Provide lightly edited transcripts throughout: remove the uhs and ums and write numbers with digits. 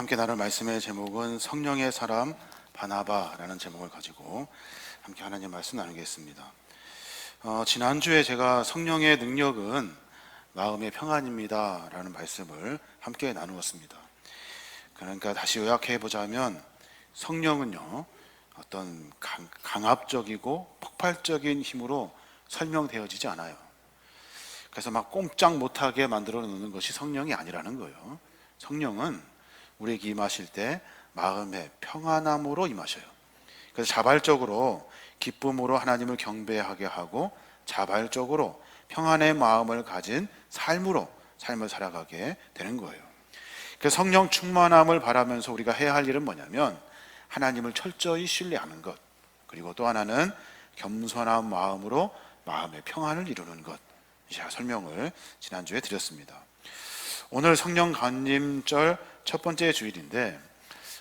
함께 나눌 말씀의 제목은 성령의 사람 바나바라는 제목을 가지고 함께 하나님 말씀 나누겠습니다. 지난주에 제가 성령의 능력은 마음의 평안입니다 라는 말씀을 함께 나누었습니다. 그러니까 다시 요약해 보자면 성령은요, 어떤 강압적이고 폭발적인 힘으로 설명되어지지 않아요. 그래서 막 꼼짝 못하게 만들어 놓는 것이 성령이 아니라는 거예요. 성령은 우리에게 임하실 때 마음의 평안함으로 임하셔요. 그래서 자발적으로 기쁨으로 하나님을 경배하게 하고 자발적으로 평안의 마음을 가진 삶으로 삶을 살아가게 되는 거예요. 그래서 성령 충만함을 바라면서 우리가 해야 할 일은 뭐냐면 하나님을 철저히 신뢰하는 것, 그리고 또 하나는 겸손한 마음으로 마음의 평안을 이루는 것. 제가 설명을 지난주에 드렸습니다. 오늘 성령 강림절 첫 번째 주일인데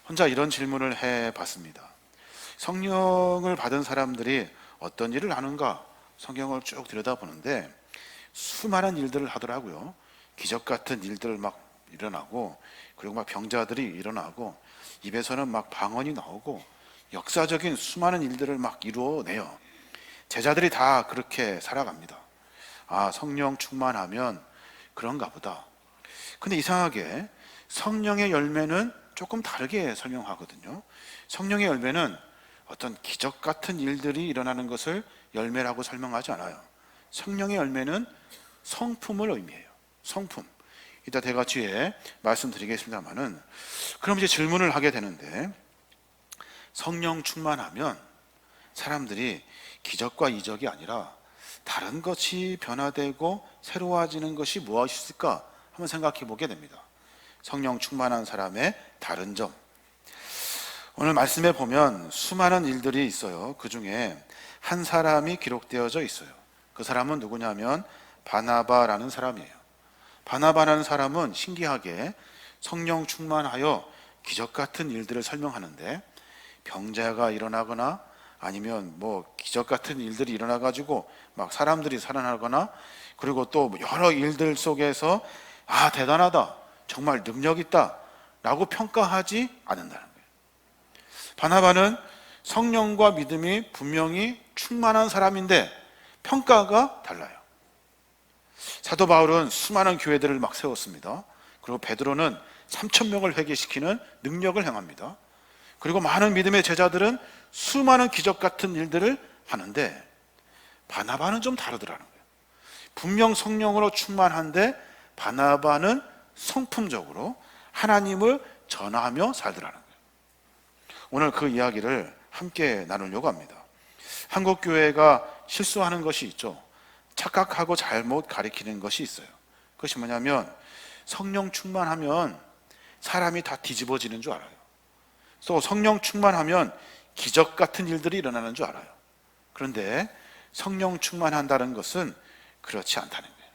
혼자 이런 질문을 해봤습니다. 성령을 받은 사람들이 어떤 일을 하는가 성경을 쭉 들여다보는데 수많은 일들을 하더라고요. 기적 같은 일들 막 일어나고, 그리고 막 병자들이 일어나고, 입에서는 막 방언이 나오고, 역사적인 수많은 일들을 막 이루어내요. 제자들이 다 그렇게 살아갑니다. 아, 성령 충만하면 그런가 보다. 근데 이상하게 성령의 열매는 조금 다르게 설명하거든요. 성령의 열매는 어떤 기적 같은 일들이 일어나는 것을 열매라고 설명하지 않아요. 성령의 열매는 성품을 의미해요. 성품. 이따 제가 뒤에 말씀드리겠습니다만은, 그럼 이제 질문을 하게 되는데, 성령 충만하면 사람들이 기적과 이적이 아니라 다른 것이 변화되고 새로워지는 것이 무엇이 있을까 한번 생각해 보게 됩니다. 성령 충만한 사람의 다른 점. 오늘 말씀에 보면 수많은 일들이 있어요. 그 중에 한 사람이 기록되어져 있어요. 그 사람은 누구냐면 바나바라는 사람이에요. 바나바라는 사람은 신기하게 성령 충만하여 기적 같은 일들을 설명하는데, 병자가 일어나거나 아니면 뭐 기적 같은 일들이 일어나 가지고 막 사람들이 살아나거나, 그리고 또 여러 일들 속에서 아, 대단하다, 정말 능력 있다 라고 평가하지 않는다는 거예요. 바나바는 성령과 믿음이 분명히 충만한 사람인데 평가가 달라요. 사도 바울은 수많은 교회들을 막 세웠습니다. 그리고 베드로는 3,000명을 회개시키는 능력을 행합니다. 그리고 많은 믿음의 제자들은 수많은 기적 같은 일들을 하는데 바나바는 좀 다르더라는 거예요. 분명 성령으로 충만한데 바나바는 성품적으로 하나님을 전하며 살더라는 거예요. 오늘 그 이야기를 함께 나누려고 합니다. 한국 교회가 실수하는 것이 있죠. 착각하고 잘못 가리키는 것이 있어요. 그것이 뭐냐면 성령 충만하면 사람이 다 뒤집어지는 줄 알아요. 또 성령 충만하면 기적 같은 일들이 일어나는 줄 알아요. 그런데 성령 충만한다는 것은 그렇지 않다는 거예요.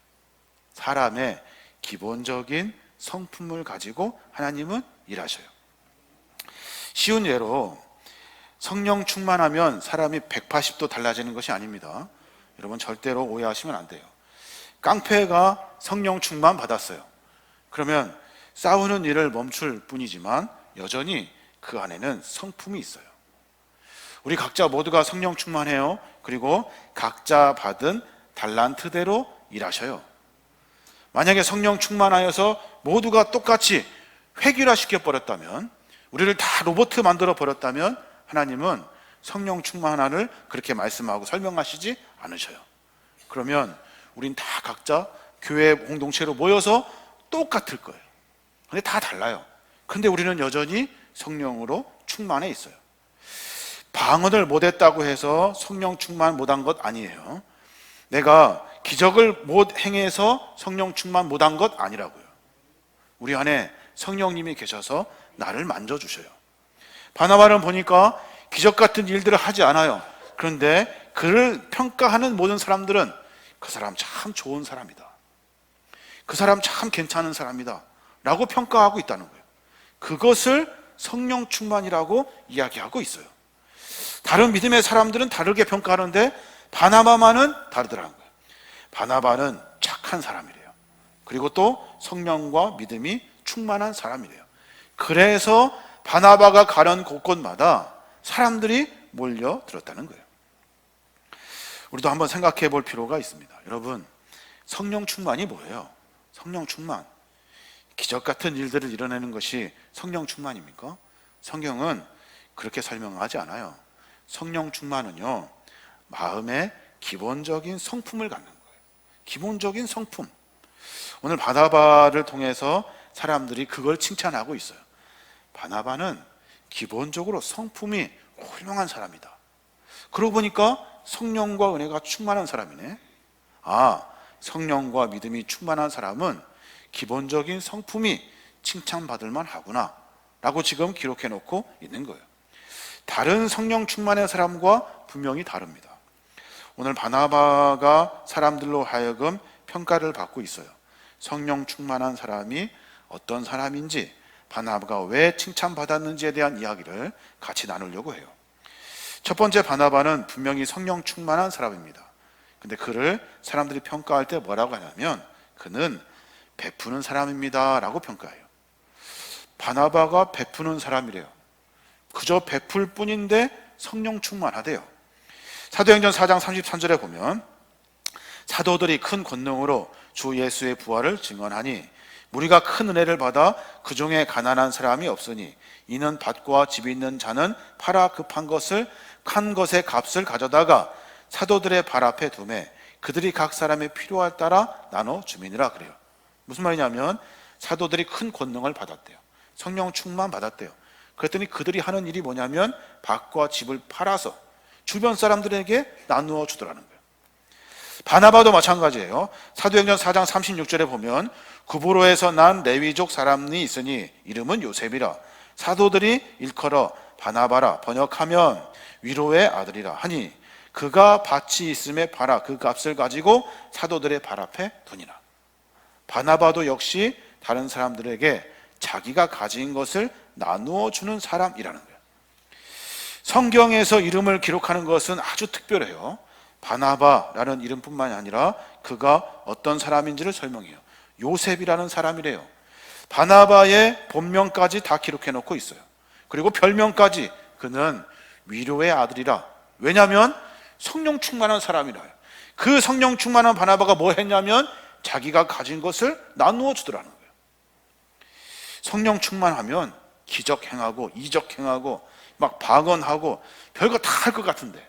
사람의 기본적인 성품을 가지고 하나님은 일하셔요. 쉬운 예로 성령 충만하면 사람이 180도 달라지는 것이 아닙니다. 여러분 절대로 오해하시면 안 돼요. 깡패가 성령 충만 받았어요. 그러면 싸우는 일을 멈출 뿐이지만 여전히 그 안에는 성품이 있어요. 우리 각자 모두가 성령 충만해요. 그리고 각자 받은 달란트대로 일하셔요. 만약에 성령 충만하여서 모두가 똑같이 획일화 시켜버렸다면, 우리를 다 로봇 만들어 버렸다면 하나님은 성령 충만함을 그렇게 말씀하고 설명하시지 않으셔요. 그러면 우린 다 각자 교회 공동체로 모여서 똑같을 거예요. 근데 다 달라요. 근데 우리는 여전히 성령으로 충만해 있어요. 방언을 못했다고 해서 성령 충만 못한 것 아니에요. 내가 기적을 못 행해서 성령 충만 못한 것 아니라고요. 우리 안에 성령님이 계셔서 나를 만져주셔요. 바나바를 보니까 기적 같은 일들을 하지 않아요. 그런데 그를 평가하는 모든 사람들은 그 사람 참 좋은 사람이다, 그 사람 참 괜찮은 사람이다 라고 평가하고 있다는 거예요. 그것을 성령 충만이라고 이야기하고 있어요. 다른 믿음의 사람들은 다르게 평가하는데 바나바만은 다르더라는 거예요. 바나바는 착한 사람이래요. 그리고 또 성령과 믿음이 충만한 사람이래요. 그래서 바나바가 가는 곳곳마다 사람들이 몰려들었다는 거예요. 우리도 한번 생각해 볼 필요가 있습니다. 여러분, 성령 충만이 뭐예요? 성령 충만, 기적 같은 일들을 이뤄내는 것이 성령 충만입니까? 성경은 그렇게 설명하지 않아요. 성령 충만은요, 마음의 기본적인 성품을 갖는 거예요. 기본적인 성품. 오늘 바나바를 통해서 사람들이 그걸 칭찬하고 있어요. 바나바는 기본적으로 성품이 훌륭한 사람이다. 그러고 보니까 성령과 은혜가 충만한 사람이네. 아, 성령과 믿음이 충만한 사람은 기본적인 성품이 칭찬받을 만하구나 라고 지금 기록해 놓고 있는 거예요. 다른 성령 충만의 사람과 분명히 다릅니다. 오늘 바나바가 사람들로 하여금 평가를 받고 있어요. 성령 충만한 사람이 어떤 사람인지, 바나바가 왜 칭찬받았는지에 대한 이야기를 같이 나누려고 해요. 첫 번째, 바나바는 분명히 성령 충만한 사람입니다. 근데 그를 사람들이 평가할 때 뭐라고 하냐면, 그는 베푸는 사람입니다 라고 평가해요. 바나바가 베푸는 사람이래요. 그저 베풀 뿐인데 성령 충만하대요. 사도행전 4장 33절에 보면, 사도들이 큰 권능으로 주 예수의 부활을 증언하니 무리가 큰 은혜를 받아 그 중에 가난한 사람이 없으니 이는 밭과 집이 있는 자는 팔아 급한 것을 칸 것의 값을 가져다가 사도들의 발 앞에 두매 그들이 각 사람의 필요에 따라 나눠 주민이라 그래요. 무슨 말이냐면 사도들이 큰 권능을 받았대요. 성령 충만 받았대요. 그랬더니 그들이 하는 일이 뭐냐면 밭과 집을 팔아서 주변 사람들에게 나누어 주더라는 거예요. 바나바도 마찬가지예요. 사도행전 4장 36절에 보면 구브로에서 난 레위족 사람이 있으니 이름은 요셉이라 사도들이 일컬어 바나바라 번역하면 위로의 아들이라 하니 그가 밭이 있음에 팔아 그 값을 가지고 사도들의 발 앞에 두니라. 바나바도 역시 다른 사람들에게 자기가 가진 것을 나누어 주는 사람이라는 거예요. 성경에서 이름을 기록하는 것은 아주 특별해요. 바나바라는 이름뿐만이 아니라 그가 어떤 사람인지를 설명해요. 요셉이라는 사람이래요. 바나바의 본명까지 다 기록해 놓고 있어요. 그리고 별명까지, 그는 위로의 아들이라. 왜냐하면 성령 충만한 사람이라. 그 성령 충만한 바나바가 뭐 했냐면 자기가 가진 것을 나누어 주더라는 거예요. 성령 충만하면 기적 행하고 이적 행하고 막 방언하고 별거 다 할 것 같은데,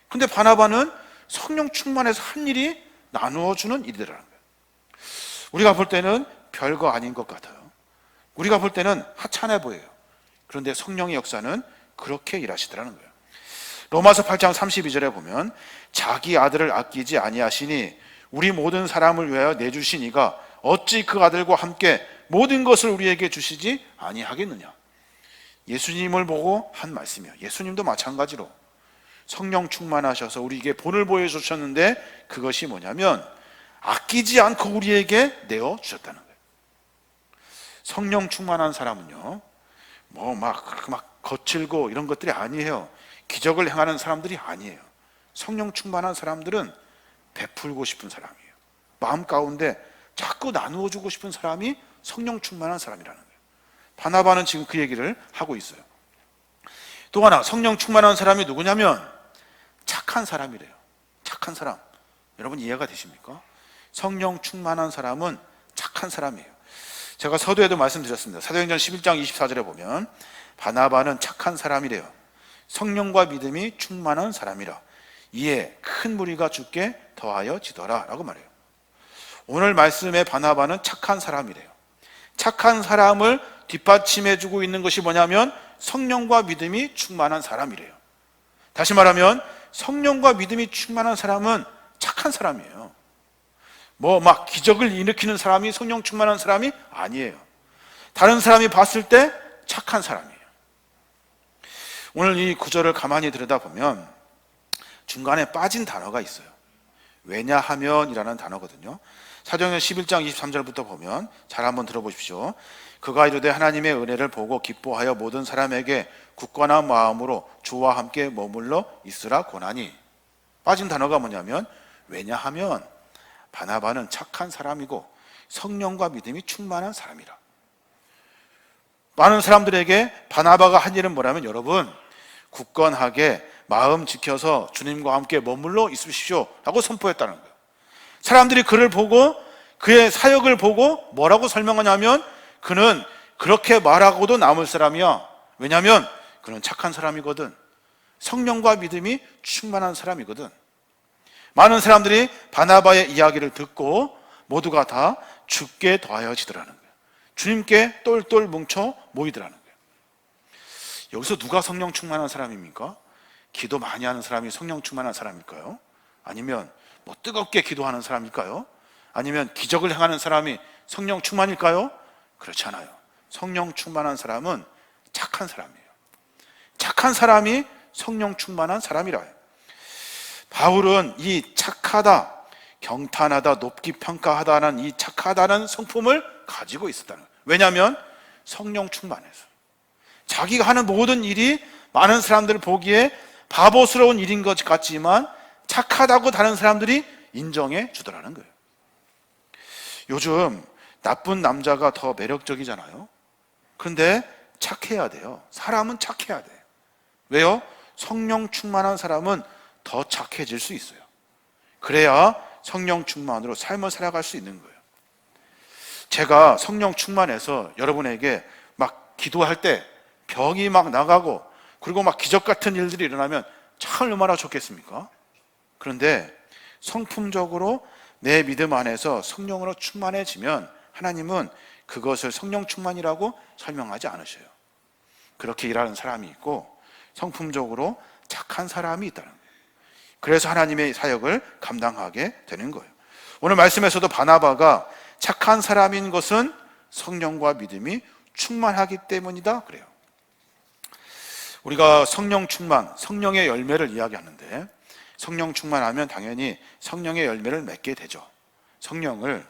근데 바나바는 성령 충만해서 한 일이 나누어 주는 일이라는 거예요. 우리가 볼 때는 별거 아닌 것 같아요. 우리가 볼 때는 하찮아 보여요. 그런데 성령의 역사는 그렇게 일하시더라는 거예요. 로마서 8장 32절에 보면 자기 아들을 아끼지 아니하시니 우리 모든 사람을 위하여 내주신 이가 어찌 그 아들과 함께 모든 것을 우리에게 주시지 아니하겠느냐. 예수님을 보고 한 말씀이에요. 예수님도 마찬가지로 성령 충만하셔서 우리에게 본을 보여주셨는데 그것이 뭐냐면 아끼지 않고 우리에게 내어주셨다는 거예요. 성령 충만한 사람은요, 뭐 막 거칠고 이런 것들이 아니에요. 기적을 행하는 사람들이 아니에요. 성령 충만한 사람들은 베풀고 싶은 사람이에요. 마음 가운데 자꾸 나누어 주고 싶은 사람이 성령 충만한 사람이라는 거예요. 바나바는 지금 그 얘기를 하고 있어요. 또 하나, 성령 충만한 사람이 누구냐면 착한 사람이래요. 착한 사람. 여러분 이해가 되십니까? 성령 충만한 사람은 착한 사람이에요. 제가 서두에도 말씀드렸습니다. 사도행전 11장 24절에 보면 바나바는 착한 사람이래요. 성령과 믿음이 충만한 사람이라 이에 큰 무리가 주께 더하여 지더라 라고 말해요. 오늘 말씀의 바나바는 착한 사람이래요. 착한 사람을 뒷받침해 주고 있는 것이 뭐냐면 성령과 믿음이 충만한 사람이래요. 다시 말하면 성령과 믿음이 충만한 사람은 착한 사람이에요. 뭐 막 기적을 일으키는 사람이 성령 충만한 사람이 아니에요. 다른 사람이 봤을 때 착한 사람이에요. 오늘 이 구절을 가만히 들여다보면 중간에 빠진 단어가 있어요. 왜냐하면이라는 단어거든요. 사도행전 11장 23절부터 보면 잘 한번 들어보십시오. 그가 이르되 하나님의 은혜를 보고 기뻐하여 모든 사람에게 굳건한 마음으로 주와 함께 머물러 있으라 권하니. 빠진 단어가 뭐냐면 왜냐하면 바나바는 착한 사람이고 성령과 믿음이 충만한 사람이라. 많은 사람들에게 바나바가 한 일은 뭐냐면, 여러분 굳건하게 마음 지켜서 주님과 함께 머물러 있으십시오 라고 선포했다는 거예요. 사람들이 그를 보고, 그의 사역을 보고 뭐라고 설명하냐면, 그는 그렇게 말하고도 남을 사람이야. 왜냐하면 그는 착한 사람이거든. 성령과 믿음이 충만한 사람이거든. 많은 사람들이 바나바의 이야기를 듣고 모두가 다 죽게 더하여지더라는 거예요. 주님께 똘똘 뭉쳐 모이더라는 거예요. 여기서 누가 성령 충만한 사람입니까? 기도 많이 하는 사람이 성령 충만한 사람일까요? 아니면 뭐 뜨겁게 기도하는 사람일까요? 아니면 기적을 행하는 사람이 성령 충만일까요? 그렇지 않아요. 성령 충만한 사람은 착한 사람이에요. 착한 사람이 성령 충만한 사람이라요. 바울은 이 착하다, 경탄하다, 높이 평가하다는 이 착하다는 성품을 가지고 있었다는 거예요. 왜냐하면 성령 충만해서 자기가 하는 모든 일이 많은 사람들 보기에 바보스러운 일인 것 같지만 착하다고 다른 사람들이 인정해 주더라는 거예요. 요즘 나쁜 남자가 더 매력적이잖아요. 그런데 착해야 돼요. 사람은 착해야 돼. 왜요? 성령 충만한 사람은 더 착해질 수 있어요. 그래야 성령 충만으로 삶을 살아갈 수 있는 거예요. 제가 성령 충만해서 여러분에게 막 기도할 때 병이 막 나가고 그리고 막 기적 같은 일들이 일어나면 참 얼마나 좋겠습니까? 그런데 성품적으로 내 믿음 안에서 성령으로 충만해지면 하나님은 그것을 성령 충만이라고 설명하지 않으셔요. 그렇게 일하는 사람이 있고 성품적으로 착한 사람이 있다는 거예요. 그래서 하나님의 사역을 감당하게 되는 거예요. 오늘 말씀에서도 바나바가 착한 사람인 것은 성령과 믿음이 충만하기 때문이다 그래요. 우리가 성령 충만, 성령의 열매를 이야기하는데 성령 충만하면 당연히 성령의 열매를 맺게 되죠. 성령을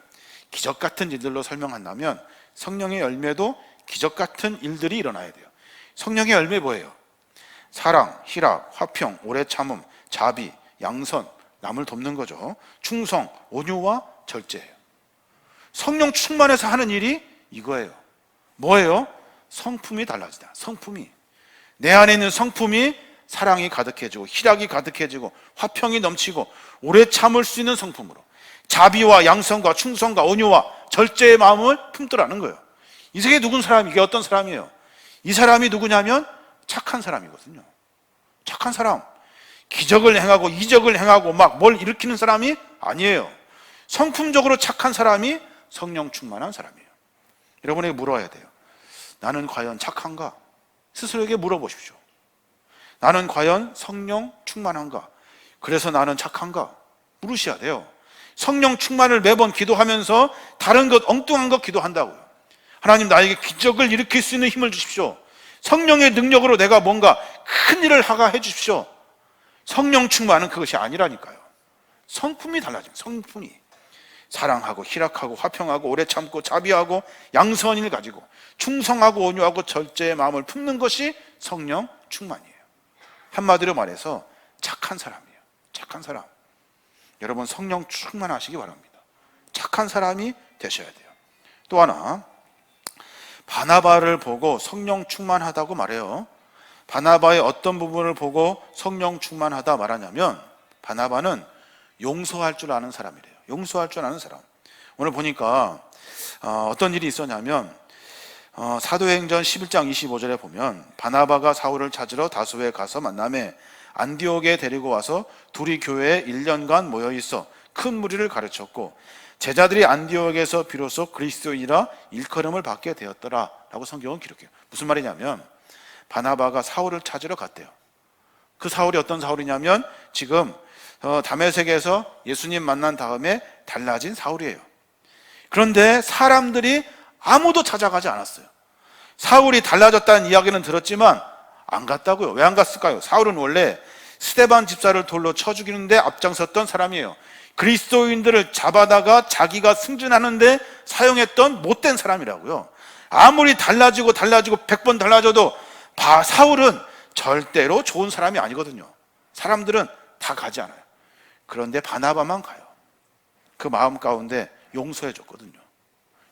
기적 같은 일들로 설명한다면 성령의 열매도 기적 같은 일들이 일어나야 돼요. 성령의 열매 뭐예요? 사랑, 희락, 화평, 오래 참음, 자비, 양선, 남을 돕는 거죠. 충성, 온유와 절제예요. 성령 충만해서 하는 일이 이거예요. 뭐예요? 성품이 달라지다. 성품이. 내 안에 있는 성품이 사랑이 가득해지고 희락이 가득해지고 화평이 넘치고 오래 참을 수 있는 성품으로 자비와 양선과 충성과 온유와 절제의 마음을 품더라는 거예요. 이 세계에 누군 사람이, 이게 어떤 사람이에요? 이 사람이 누구냐면 착한 사람이거든요. 착한 사람. 기적을 행하고 이적을 행하고 막 뭘 일으키는 사람이 아니에요. 성품적으로 착한 사람이 성령 충만한 사람이에요. 여러분에게 물어야 돼요. 나는 과연 착한가? 스스로에게 물어보십시오. 나는 과연 성령 충만한가? 그래서 나는 착한가? 물으셔야 돼요. 성령 충만을 매번 기도하면서 다른 것, 엉뚱한 것 기도한다고요. 하나님 나에게 기적을 일으킬 수 있는 힘을 주십시오. 성령의 능력으로 내가 뭔가 큰 일을 하게 해주십시오. 성령 충만은 그것이 아니라니까요. 성품이 달라져요. 성품이. 사랑하고 희락하고 화평하고 오래 참고 자비하고 양선을 가지고 충성하고 온유하고 절제의 마음을 품는 것이 성령 충만이에요. 한마디로 말해서 착한 사람이에요. 착한 사람. 여러분 성령 충만하시기 바랍니다. 착한 사람이 되셔야 돼요. 또 하나, 바나바를 보고 성령 충만하다고 말해요. 바나바의 어떤 부분을 보고 성령 충만하다 말하냐면 바나바는 용서할 줄 아는 사람이래요. 용서할 줄 아는 사람. 오늘 보니까 어떤 일이 있었냐면 사도행전 11장 25절에 보면 바나바가 사울을 찾으러 다소에 가서 만남에 안디옥에 데리고 와서 둘이 교회에 1년간 모여 있어 큰 무리를 가르쳤고 제자들이 안디옥에서 비로소 그리스도인이라 일컬음을 받게 되었더라 라고 성경은 기록해요. 무슨 말이냐면 바나바가 사울을 찾으러 갔대요. 그 사울이 어떤 사울이냐면 지금 다메섹에서 예수님 만난 다음에 달라진 사울이에요. 그런데 사람들이 아무도 찾아가지 않았어요. 사울이 달라졌다는 이야기는 들었지만 안 갔다고요. 왜 안 갔을까요? 사울은 원래 스데반 집사를 돌로 쳐 죽이는데 앞장섰던 사람이에요. 그리스도인들을 잡아다가 자기가 승진하는데 사용했던 못된 사람이라고요. 아무리 달라지고 100번 달라져도 사울은 절대로 좋은 사람이 아니거든요. 사람들은 다 가지 않아요. 그런데 바나바만 가요. 그 마음 가운데 용서해 줬거든요.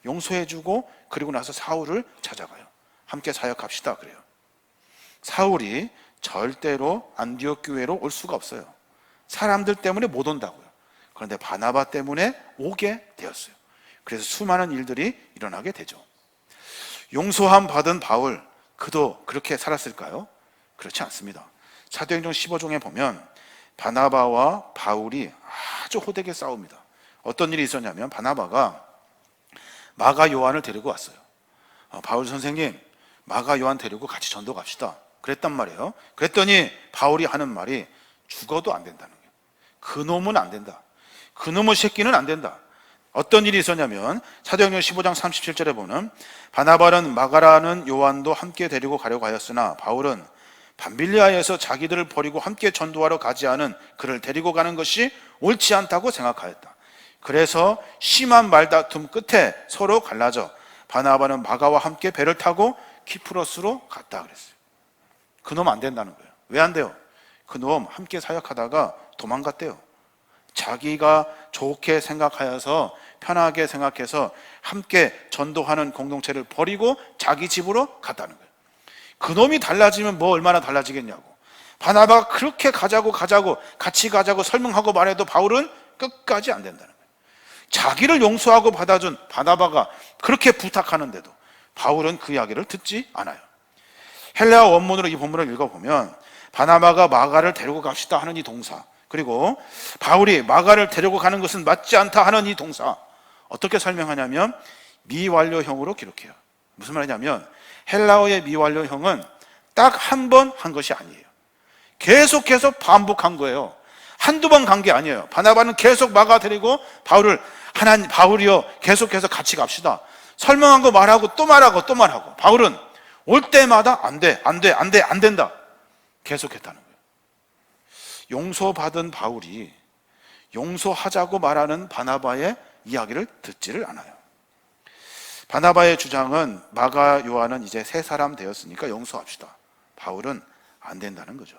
용서해 주고 그리고 나서 사울을 찾아가요. 함께 사역합시다 그래요. 사울이 절대로 안디옥 교회로 올 수가 없어요. 사람들 때문에 못 온다고요. 그런데 바나바 때문에 오게 되었어요. 그래서 수많은 일들이 일어나게 되죠. 용서함 받은 바울, 그도 그렇게 살았을까요? 그렇지 않습니다. 사도행전 15장에 보면 바나바와 바울이 아주 호되게 싸웁니다. 어떤 일이 있었냐면 바나바가 마가 요한을 데리고 왔어요. 바울 선생님, 마가 요한 데리고 같이 전도 갑시다 그랬단 말이에요. 그랬더니 바울이 하는 말이 죽어도 안 된다는 거예요. 그놈은 안 된다. 그놈의 새끼는 안 된다. 어떤 일이 있었냐면 사도행전 15장 37절에 보면 바나바는 마가라는 요한도 함께 데리고 가려고 하였으나 바울은 밤빌리아에서 자기들을 버리고 함께 전도하러 가지 않은 그를 데리고 가는 것이 옳지 않다고 생각하였다. 그래서 심한 말다툼 끝에 서로 갈라져 바나바는 마가와 함께 배를 타고 키프로스로 갔다 그랬어요. 그놈 안 된다는 거예요. 왜 안 돼요? 그놈 함께 사역하다가 도망갔대요. 자기가 좋게 생각하여서 편하게 생각해서 함께 전도하는 공동체를 버리고 자기 집으로 갔다는 거예요. 그놈이 달라지면 뭐 얼마나 달라지겠냐고. 바나바가 그렇게 가자고 같이 가자고 설명하고 말해도 바울은 끝까지 안 된다는 거예요. 자기를 용서하고 받아준 바나바가 그렇게 부탁하는데도 바울은 그 이야기를 듣지 않아요. 헬라어 원문으로 이 본문을 읽어보면 바나바가 마가를 데리고 갑시다 하는 이 동사, 그리고 바울이 마가를 데리고 가는 것은 맞지 않다 하는 이 동사, 어떻게 설명하냐면 미완료형으로 기록해요. 무슨 말이냐면 헬라어의 미완료형은 딱 한 번 한 것이 아니에요. 계속해서 반복한 거예요. 한두 번 간 게 아니에요. 바나바는 계속 마가 데리고 바울이요 계속해서 같이 갑시다 설명한 거 말하고 또 말하고 또 말하고, 바울은 올 때마다 안 된다 계속했다는 거예요. 용서받은 바울이 용서하자고 말하는 바나바의 이야기를 듣지를 않아요. 바나바의 주장은 마가 요한은 이제 새 사람 되었으니까 용서합시다. 바울은 안 된다는 거죠.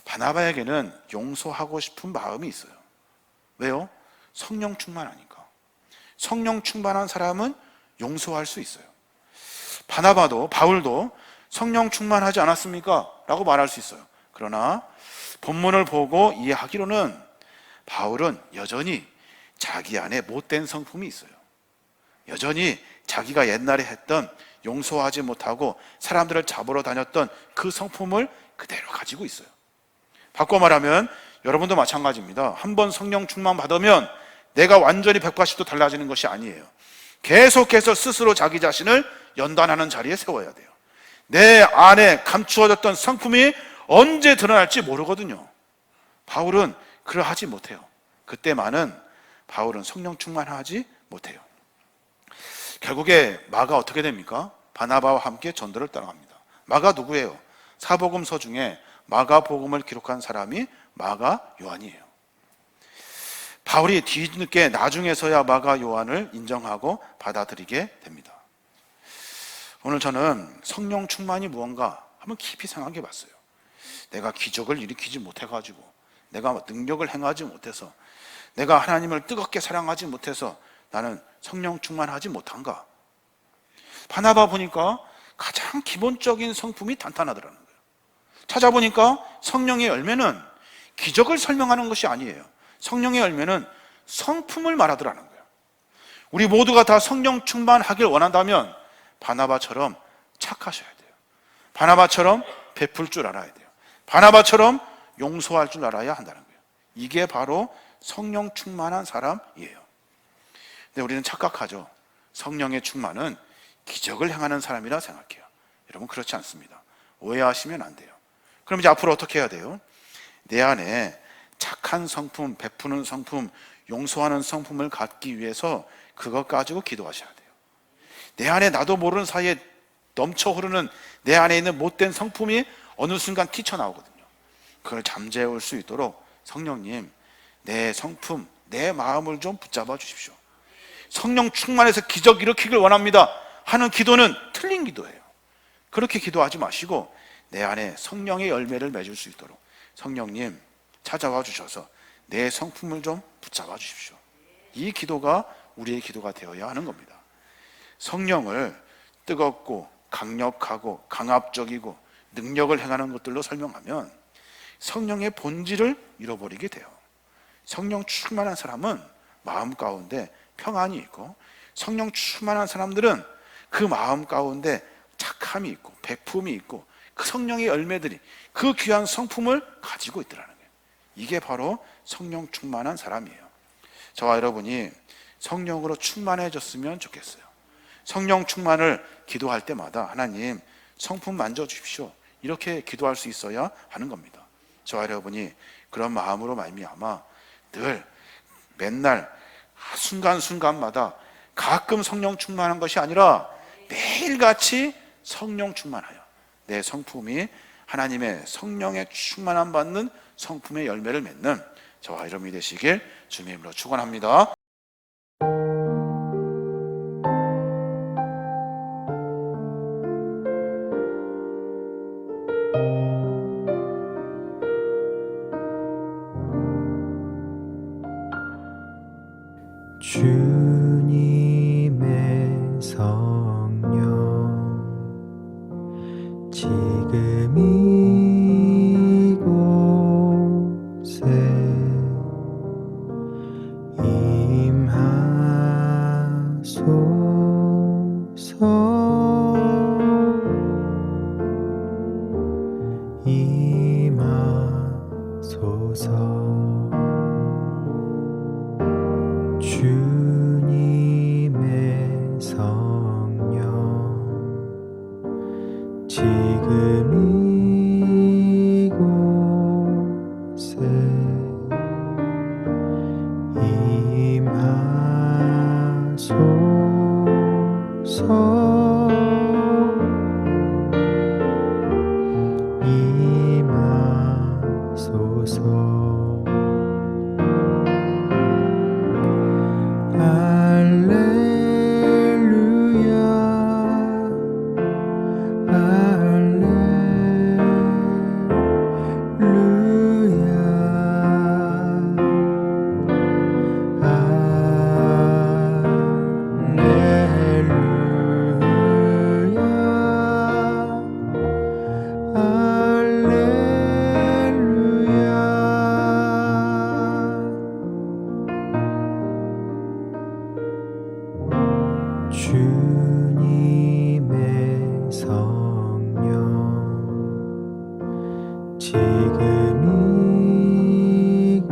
바나바에게는 용서하고 싶은 마음이 있어요. 왜요? 성령 충만하니까. 성령 충만한 사람은 용서할 수 있어요. 바울도 성령 충만하지 않았습니까? 라고 말할 수 있어요. 그러나 본문을 보고 이해하기로는 바울은 여전히 자기 안에 못된 성품이 있어요. 여전히 자기가 옛날에 했던 용서하지 못하고 사람들을 잡으러 다녔던 그 성품을 그대로 가지고 있어요. 바꿔 말하면 여러분도 마찬가지입니다. 한번 성령 충만 받으면 내가 완전히 180도 달라지는 것이 아니에요. 계속해서 스스로 자기 자신을 연단하는 자리에 세워야 돼요. 내 안에 감추어졌던 성품이 언제 드러날지 모르거든요. 바울은 그러하지 못해요. 그때만은 바울은 성령 충만하지 못해요. 결국에 마가 어떻게 됩니까? 바나바와 함께 전도를 떠나갑니다. 마가 누구예요? 사복음서 중에 마가복음을 기록한 사람이 마가 요한이에요. 바울이 뒤늦게 나중에서야 마가 요한을 인정하고 받아들이게 됩니다. 오늘 저는 성령 충만이 무언가 한번 깊이 생각해 봤어요. 내가 기적을 일으키지 못해가지고, 내가 능력을 행하지 못해서, 내가 하나님을 뜨겁게 사랑하지 못해서 나는 성령 충만하지 못한가? 바나바 보니까 가장 기본적인 성품이 탄탄하더라는 거예요. 찾아보니까 성령의 열매는 기적을 설명하는 것이 아니에요. 성령의 열매는 성품을 말하더라는 거예요. 우리 모두가 다 성령 충만하길 원한다면 바나바처럼 착하셔야 돼요. 바나바처럼 베풀 줄 알아야 돼요. 바나바처럼 용서할 줄 알아야 한다는 거예요. 이게 바로 성령 충만한 사람이에요. 근데 우리는 착각하죠. 성령의 충만은 기적을 행하는 사람이라 생각해요. 여러분 그렇지 않습니다. 오해하시면 안 돼요. 그럼 이제 앞으로 어떻게 해야 돼요? 내 안에 착한 성품, 베푸는 성품, 용서하는 성품을 갖기 위해서 그것 가지고 기도하셔야 돼요. 내 안에 나도 모르는 사이에 넘쳐 흐르는 내 안에 있는 못된 성품이 어느 순간 튀쳐나오거든요. 그걸 잠재울 수 있도록 성령님, 내 성품, 내 마음을 좀 붙잡아 주십시오. 성령 충만해서 기적 일으키길 원합니다 하는 기도는 틀린 기도예요. 그렇게 기도하지 마시고 내 안에 성령의 열매를 맺을 수 있도록 성령님 찾아와 주셔서 내 성품을 좀 붙잡아 주십시오. 이 기도가 우리의 기도가 되어야 하는 겁니다. 성령을 뜨겁고 강력하고 강압적이고 능력을 행하는 것들로 설명하면 성령의 본질을 잃어버리게 돼요. 성령 충만한 사람은 마음 가운데 평안이 있고, 성령 충만한 사람들은 그 마음 가운데 착함이 있고 베품이 있고 그 성령의 열매들이, 그 귀한 성품을 가지고 있더라는 거예요. 이게 바로 성령 충만한 사람이에요. 저와 여러분이 성령으로 충만해졌으면 좋겠어요. 성령 충만을 기도할 때마다 하나님 성품 만져주십시오, 이렇게 기도할 수 있어야 하는 겁니다. 저와 여러분이 그런 마음으로 말미암아 늘 맨날 순간순간마다 가끔 성령 충만한 것이 아니라 매일같이 성령 충만하여 내 성품이 하나님의 성령의 충만함 받는 성품의 열매를 맺는 저와 여러분이 되시길 주님의 이름으로 축원합니다. 주님의 성령 지금 이곳에 임하소서. 주님의 성령 지금 이곳에 임하소서. 주님의 성령 지금 이곳에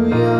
할렐루야.